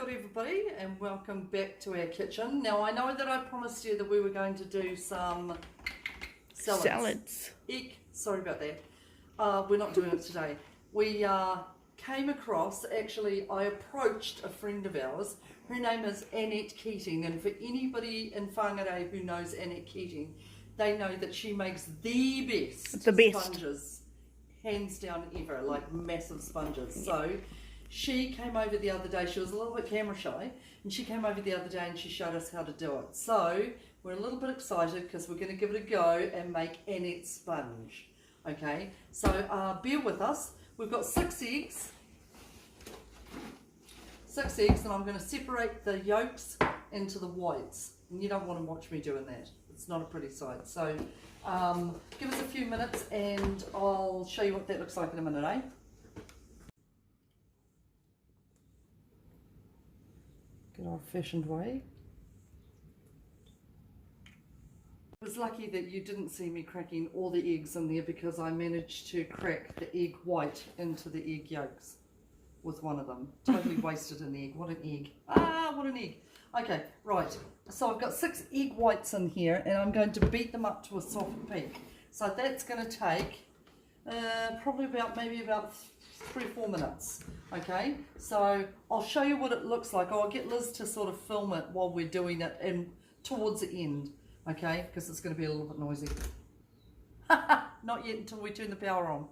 everybody, and welcome back to our kitchen. Now I know that I promised you that we were going to do some salads. Sorry about that. We're not doing it today. We came across, actually I approached a friend of ours. Her name is Annette Keating, and for anybody in Whangarei who knows Annette Keating, they know that she makes the best sponges, hands down ever, like massive sponges. So she came over the other day. She was a little bit camera shy, and she came over the other day and she showed us how to do it. So we're a little bit excited because we're going to give it a go and make Annette's sponge. Okay, so bear with us. We've got 6 eggs, and I'm going to separate the yolks into the whites. And you don't want to watch me doing that. It's not a pretty sight. So give us a few minutes and I'll show you what that looks like in a minute, eh? Good old-fashioned way. I was lucky that you didn't see me cracking all the eggs in there, because I managed to crack the egg white into the egg yolks with one of them. Totally wasted an egg. What an egg. What an egg. Okay, right. So I've got 6 egg whites in here, and I'm going to beat them up to a soft peak. So that's going to take probably maybe about 3 or 4 minutes. Okay, so I'll show you what it looks like. I'll get Liz to sort of film it while we're doing it, and towards the end. Okay, because it's going to be a little bit noisy. Not yet until we turn the power on.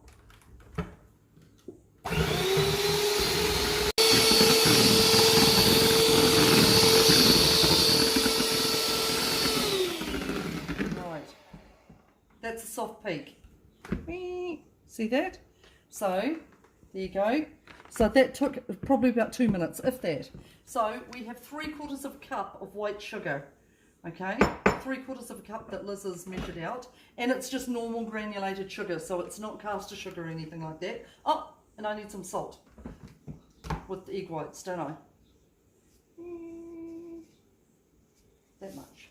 Right, that's a soft peak. See that? So there you go. So that took probably about 2 minutes, if that. So we have 3/4 of a cup of white sugar. Okay, 3/4 of a cup that Liz has measured out, and it's just normal granulated sugar, so it's not caster sugar or anything like that. Oh, and I need some salt with the egg whites, don't I? That much.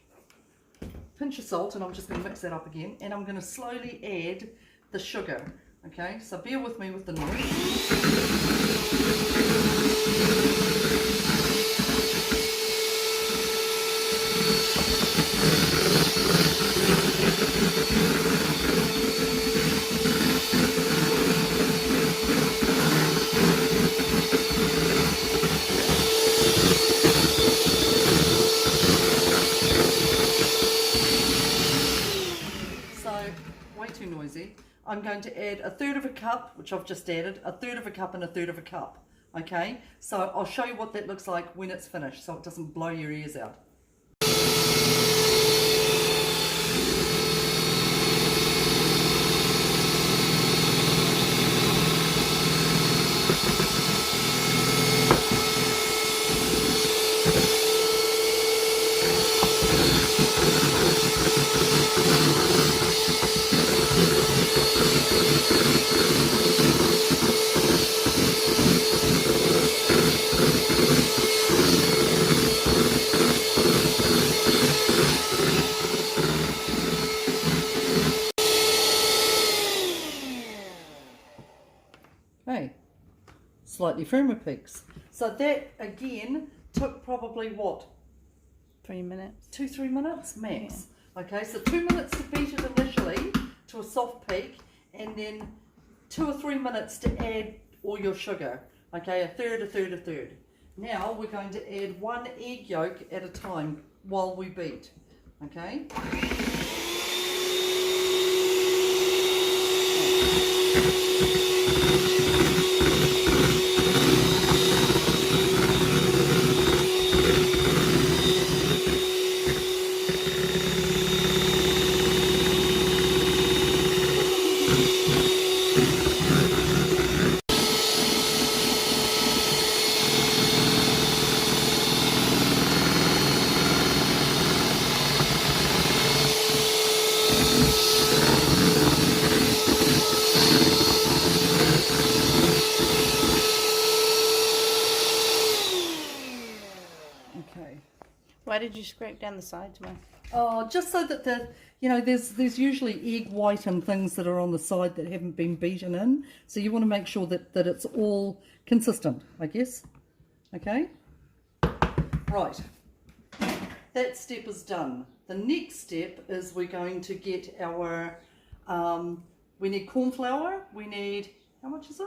Pinch of salt, and I'm just going to mix that up again, and I'm going to slowly add the sugar. Okay, so bear with me with the noise. Way too noisy. I'm going to add 1/3 of a cup, which I've just added, 1/3 of a cup and 1/3 of a cup. Okay, so I'll show you what that looks like when it's finished, so it doesn't blow your ears out. Okay, slightly firmer peaks. So that again took probably what? 3 minutes. 2-3 minutes max. Yeah. Okay, so 2 minutes to beat it initially to a soft peak, and then 2 or 3 minutes to add all your sugar. Okay, 1/3. Now we're going to add 1 egg yolk at a time while we beat. Okay. Why did you scrape down the sides, Mum? Oh, just so that there's usually egg white and things that are on the side that haven't been beaten in. So you want to make sure that it's all consistent, I guess. Okay. Right, that step is done. The next step is we're going to get our, we need corn flour. We need, how much is it?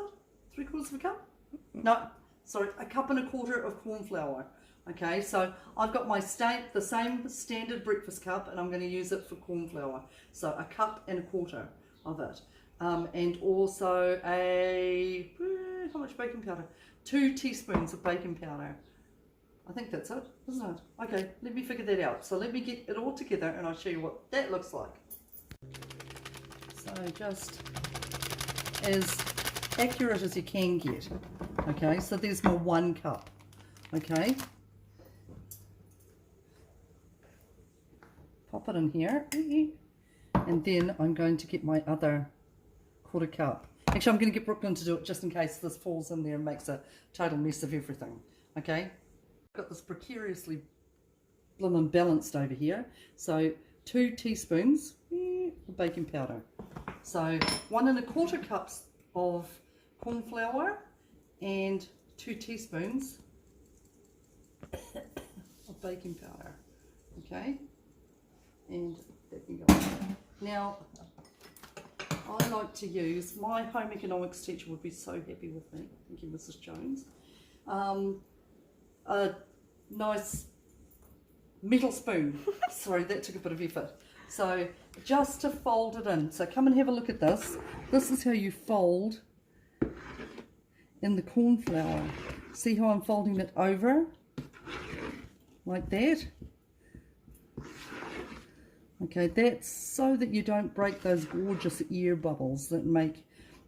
3/4 of a cup? No, sorry, 1.25 cups of corn flour. Okay, so I've got my the same standard breakfast cup, and I'm going to use it for corn flour. So 1.25 cups of it. And also how much baking powder? 2 teaspoons of baking powder. I think that's it, isn't it? Okay, let me figure that out. So let me get it all together and I'll show you what that looks like. So just as accurate as you can get. Okay, so there's my 1 cup. Okay. Pop it in here. And then I'm going to get my other 1/4 cup. Actually, I'm going to get Brooklyn to do it just in case this falls in there and makes a total mess of everything. Okay. Got this precariously blimmin' balanced over here. So 2 teaspoons of baking powder. So 1.25 cups of corn flour and 2 teaspoons of baking powder. Okay, and that can go on. Now I like to use, my home economics teacher would be so happy with me, thank you Mrs. Jones, a nice metal spoon. Sorry, that took a bit of effort. So just to fold it in. So come and have a look at this. This is how you fold in the corn flour. See how I'm folding it over? Like that. Okay, that's so that you don't break those gorgeous air bubbles that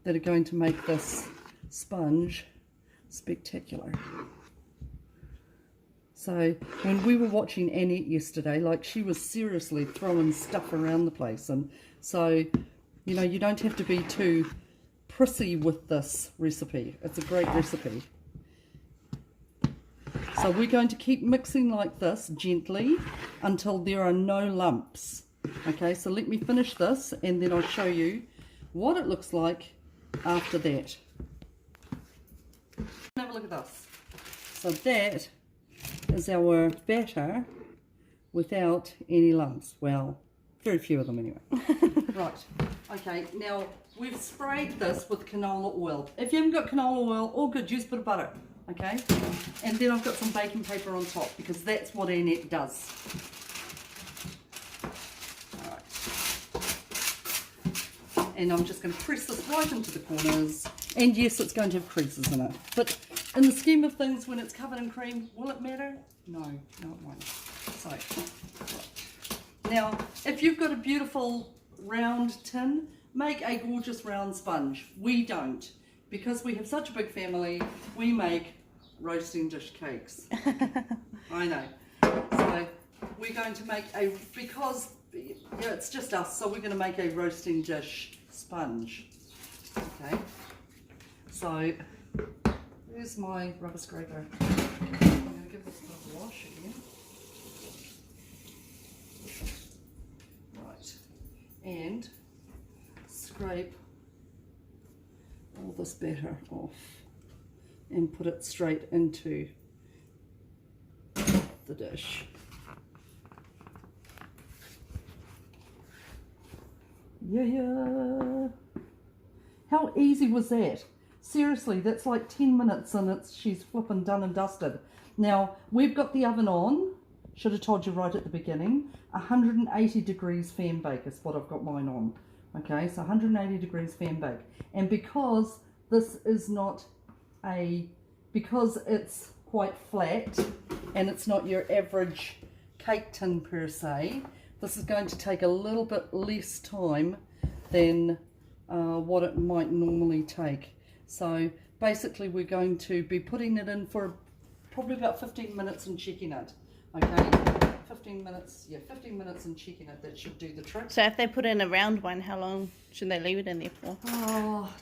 are going to make this sponge spectacular. So when we were watching Annette yesterday, like, she was seriously throwing stuff around the place, and so, you know, you don't have to be too prissy with this recipe. It's a great recipe. So we're going to keep mixing like this gently until there are no lumps. Okay, so let me finish this and then I'll show you what it looks like after that. Have a look at this. So that is our batter without any lumps. Well, very few of them anyway. Right, okay, now we've sprayed this with canola oil. If you haven't got canola oil, all good, use a bit of butter, okay? And then I've got some baking paper on top because that's what Annette does. All right. And I'm just going to press this right into the corners. And yes, it's going to have creases in it. But in the scheme of things, when it's covered in cream, will it matter? No, it won't. So, right. Now, if you've got a beautiful round tin, make a gorgeous round sponge. We don't. Because we have such a big family, we make roasting dish cakes. I know. So, we're going to make because it's just us, so we're going to make a roasting dish sponge. Okay. So, there's my rubber scraper. I'm going to give this a bit of a wash again. Right. And scrape all this batter off and put it straight into the dish. Yeah. How easy was that? Seriously, that's like 10 minutes and she's flipping done and dusted. Now, we've got the oven on, should have told you right at the beginning, 180 degrees fan bake is what I've got mine on. Okay, so 180 degrees fan bake. And because this is not because it's quite flat and it's not your average cake tin per se, this is going to take a little bit less time than what it might normally take. So basically we're going to be putting it in for probably about 15 minutes and checking it. Okay, 15 minutes, yeah, 15 minutes and checking it, that should do the trick. So if they put in a round one, how long should they leave it in there for?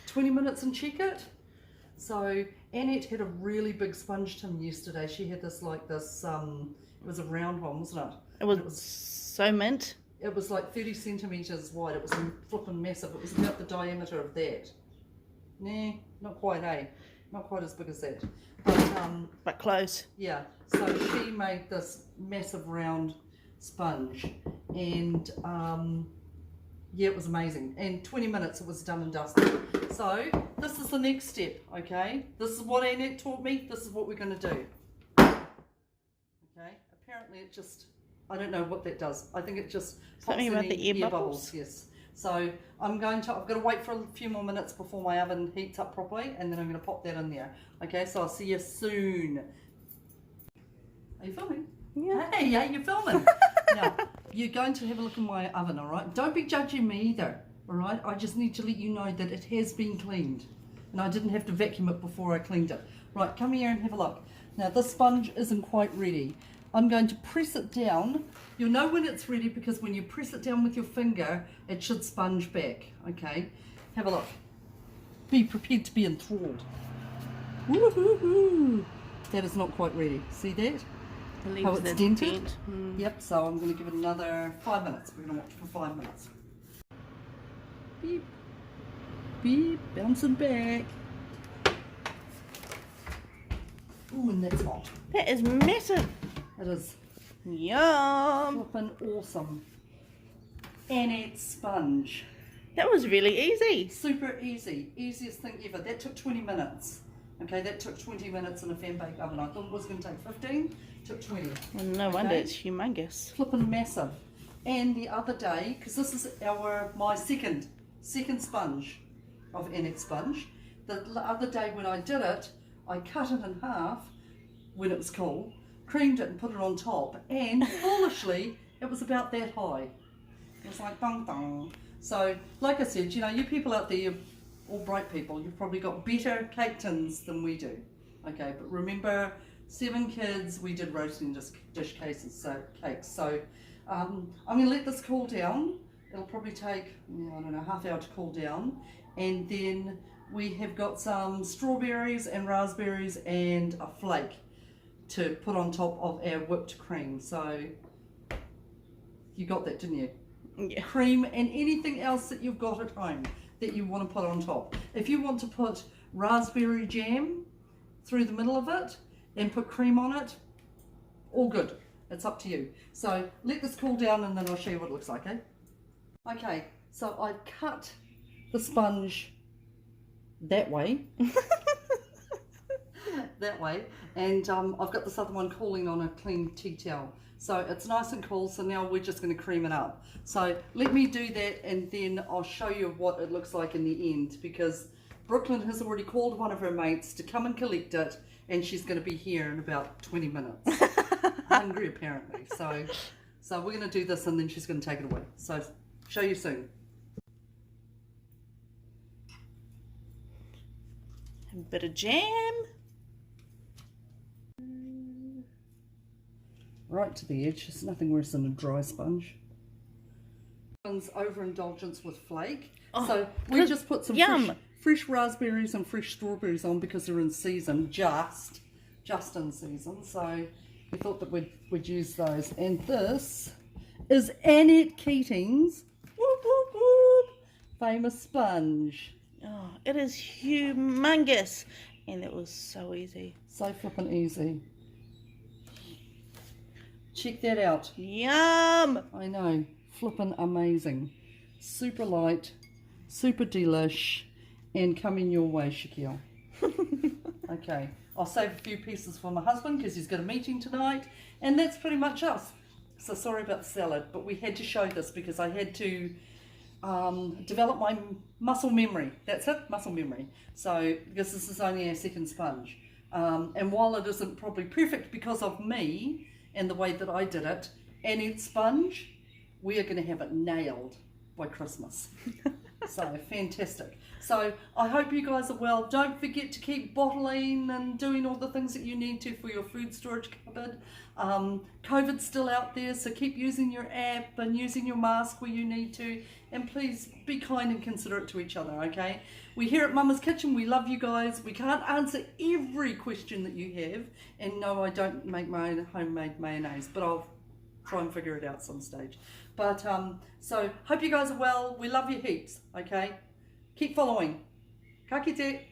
20 minutes and check it. So Annette had a really big sponge tin yesterday. She had this like this, it was a round one, wasn't it? It was so mint. It was like 30 centimetres wide. It was flipping massive. It was about the diameter of that. Nah, not quite, eh? not quite as big as that. But close. Yeah, so she made this massive round sponge, and yeah, it was amazing. And 20 minutes it was done and dusted. So this is the next step, okay? This is what Annette taught me. This is what we're going to do. Okay, apparently it just, I don't know what that does. I think it just something about the air bubbles. Yes. So I've got to wait for a few more minutes before my oven heats up properly, and then I'm going to pop that in there. Okay, so I'll see you soon. Are you filming? Yeah. Hey, yeah, you're filming. Now, you're going to have a look in my oven, all right? Don't be judging me either, all right? I just need to let you know that it has been cleaned, and I didn't have to vacuum it before I cleaned it. Right, come here and have a look. Now, this sponge isn't quite ready. I'm going to press it down. You'll know when it's ready because when you press it down with your finger, it should sponge back, okay? Have a look. Be prepared to be enthralled. Woohoo! That is not quite ready. See that? How it's dented? Yep, so I'm going to give it another 5 minutes. We're going to watch for 5 minutes. Beep. Beep. Bouncing back. Ooh, and that's hot. That is massive. It is. Yum. Flippin' awesome. Annette sponge. That was really easy. Super easy. Easiest thing ever. That took 20 minutes. Okay, that took 20 minutes in a fanbake oven. I thought it was going to take 15. Took 20. Well, no wonder it's humongous. Flippin' massive. And the other day, because this is my second sponge of Annette sponge. The other day when I did it, I cut it in half when it was cool, creamed it and put it on top, and foolishly it was about that high. It was like dong dong. So like I said, you know, you people out there, you're all bright people, you've probably got better cake tins than we do. Okay, but remember, 7 kids, we did roasting dish cases, so cakes. So I'm going to let this cool down. It'll probably take, I don't know, half hour to cool down, and then we have got some strawberries and raspberries and a flake to put on top of our whipped cream. So you got that, didn't you? Yeah. Cream and anything else that you've got at home that you want to put on top. If you want to put raspberry jam through the middle of it and put cream on it, all good. It's up to you. So let this cool down and then I'll show you what it looks like, eh? Okay, so I cut the sponge that way. That way, and I've got this other one cooling on a clean tea towel, so it's nice and cool. So now we're just going to cream it up. So let me do that and then I'll show you what it looks like in the end, because Brooklyn has already called one of her mates to come and collect it, and she's going to be here in about 20 minutes. Hungry apparently. So we're going to do this and then she's going to take it away. So show you soon. A bit of jam. Right to the edge. There's nothing worse than a dry sponge. Overindulgence with flake. Oh, so we just put some yum. fresh raspberries and fresh strawberries on because they're in season, just in season. So we thought that we'd use those. And this is Annette Keating's whoop, whoop, whoop, famous sponge. Oh, it is humongous, and it was so easy. So flippin' easy. Check that out. Yum! I know, flippin' amazing. Super light, super delish, and coming your way, Shaquille. Okay, I'll save a few pieces for my husband because he's got a meeting tonight, and that's pretty much us. So sorry about the salad, but we had to show this because I had to develop my muscle memory. That's it, muscle memory. So because this is only our second sponge, and while it isn't probably perfect because of me and the way that I did it, Annette sponge, we are going to have it nailed by Christmas. So fantastic. So I hope you guys are well. Don't forget to keep bottling and doing all the things that you need to for your food storage cupboard. COVID's still out there, so keep using your app and using your mask where you need to, and please be kind and considerate to each other, okay? We here at Mama's Kitchen, we love you guys. We can't answer every question that you have, and no, I don't make my own homemade mayonnaise, but I'll try and figure it out some stage. But so hope you guys are well. We love you heaps, okay? Keep following. Ka kite.